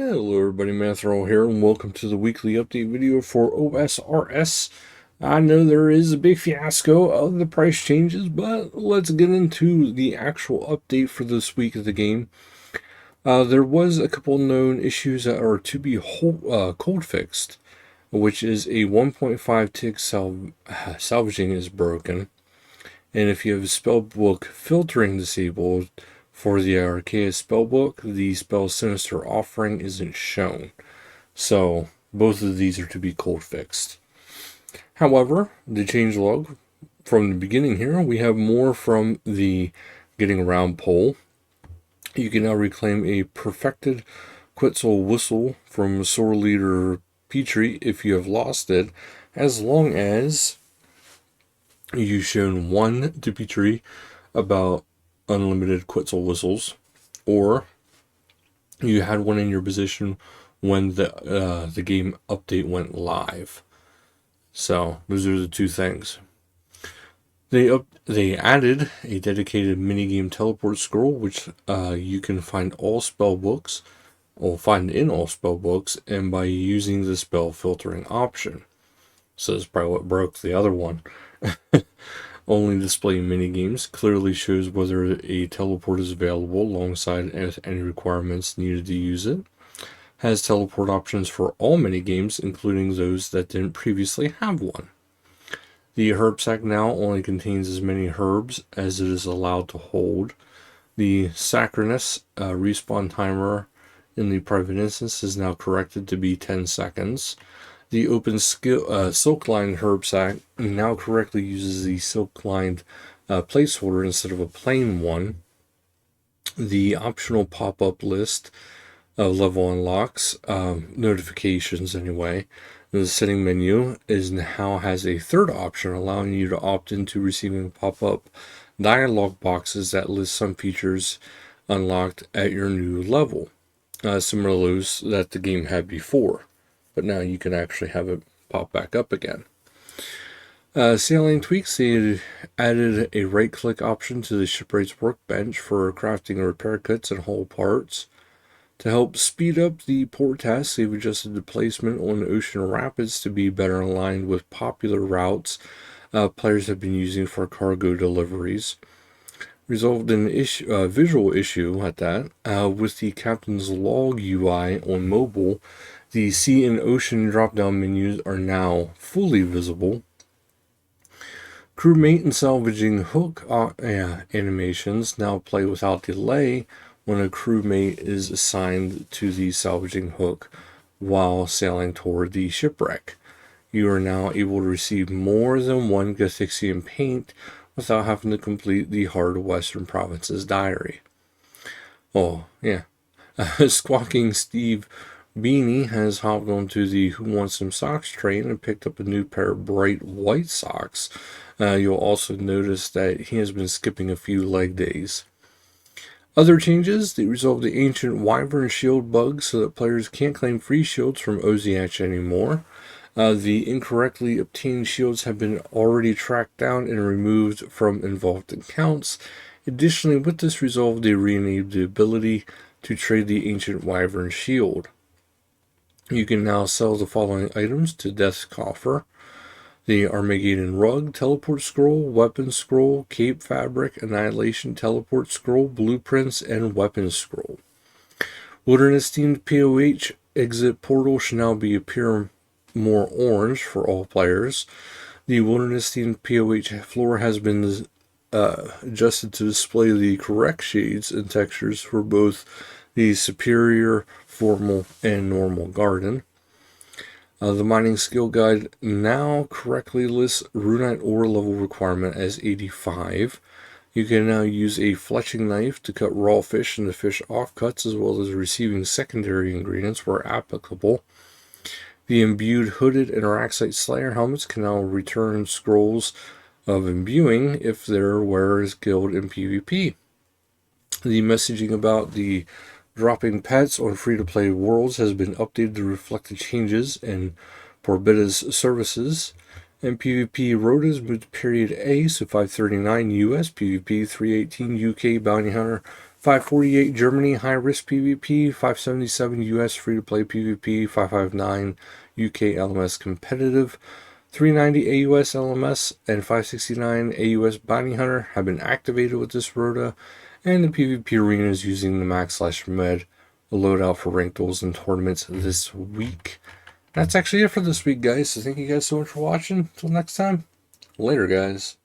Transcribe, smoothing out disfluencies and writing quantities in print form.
Hello everybody, Manithral here, and welcome to the weekly update video for OSRS. I know there is a big fiasco of the price changes, but let's get into the actual update for this week of the game. There was a couple known issues that are to be cold fixed, which is a 1.5 tick salvaging is broken, and if you have a spellbook filtering disabled, for the Arceus spellbook, the spell Sinister Offering isn't shown. So, both of these are to be cold fixed. However, the changelog from the beginning here, we have more from the Getting Around poll. You can now reclaim a perfected Quetzal Whistle from Sword Leader Petrie if you have lost it, as long as you've shown one to Petrie about unlimited Quetzal Whistles, or you had one in your position when the game update went live. So those are the two things. They added a dedicated minigame teleport scroll, which you can find all spell books, or find in all spell books, and by using the spell filtering option. So that's probably what broke the other one. Only display minigames clearly shows whether a teleport is available alongside any requirements needed to use it. Has teleport options for all minigames, including those that didn't previously have one. The herb sack now only contains as many herbs as it is allowed to hold. The Sacrinus respawn timer in the private instance is now corrected to be 10 seconds. The open silk-lined herb sack now correctly uses the silk-lined placeholder instead of a plain one. The optional pop-up list of level unlocks, notifications anyway, the setting menu now has a third option, allowing you to opt into receiving pop-up dialog boxes that list some features unlocked at your new level, similar to those that the game had before. But now you can actually have it pop back up again. Sailing tweaks, they added a right-click option to the shipwright's workbench for crafting repair kits and hull parts. To help speed up the port tasks, they've adjusted the placement on ocean rapids to be better aligned with popular routes players have been using for cargo deliveries. Resolved an visual issue at that with the Captain's Log UI on mobile. The sea and ocean drop-down menus are now fully visible. Crewmate and salvaging hook animations now play without delay when a crewmate is assigned to the salvaging hook while sailing toward the shipwreck. You are now able to receive more than one Gathixian paint without having to complete the Hard Western Province's diary. Oh, yeah. Squawking Steve Beanie has hopped onto the Who Wants Some Socks train and picked up a new pair of bright white socks. You'll also notice that he has been skipping a few leg days. Other changes, they resolved the ancient Wyvern shield bug so that players can't claim free shields from Oziach anymore. The incorrectly obtained shields have been already tracked down and removed from involved accounts. Additionally, with this resolve, they re-enabled the ability to trade the ancient Wyvern shield. You can now sell the following items to Death's Coffer: the Armageddon Rug, Teleport Scroll, Weapon Scroll, Cape Fabric, Annihilation Teleport Scroll, Blueprints, and Weapon Scroll. Wilderness-themed POH exit portal should now appear more orange for all players. The Wilderness-themed POH floor has been adjusted to display the correct shades and textures for both the Superior, Formal, and Normal Garden. The Mining Skill Guide now correctly lists Runite Ore level requirement as 85. You can now use a fletching knife to cut raw fish into fish offcuts, as well as receiving secondary ingredients where applicable. The imbued hooded and Araxite Slayer helmets can now return scrolls of imbuing if their wearer is killed in PvP. The messaging about the dropping pets on free-to-play worlds has been updated to reflect the changes in Porbida's services. And PvP Rotas moved to period A, so 539 US, PvP 318 UK Bounty Hunter 548 Germany high risk PvP, 577 US free to play PvP, 559 UK LMS competitive, 390 AUS LMS, and 569 AUS Bounty Hunter have been activated with this rota, and the PvP arena is using the Max/Med loadout for ranked duels and tournaments this week. That's actually it for this week, guys. So thank you guys so much for watching. Until next time, later, guys.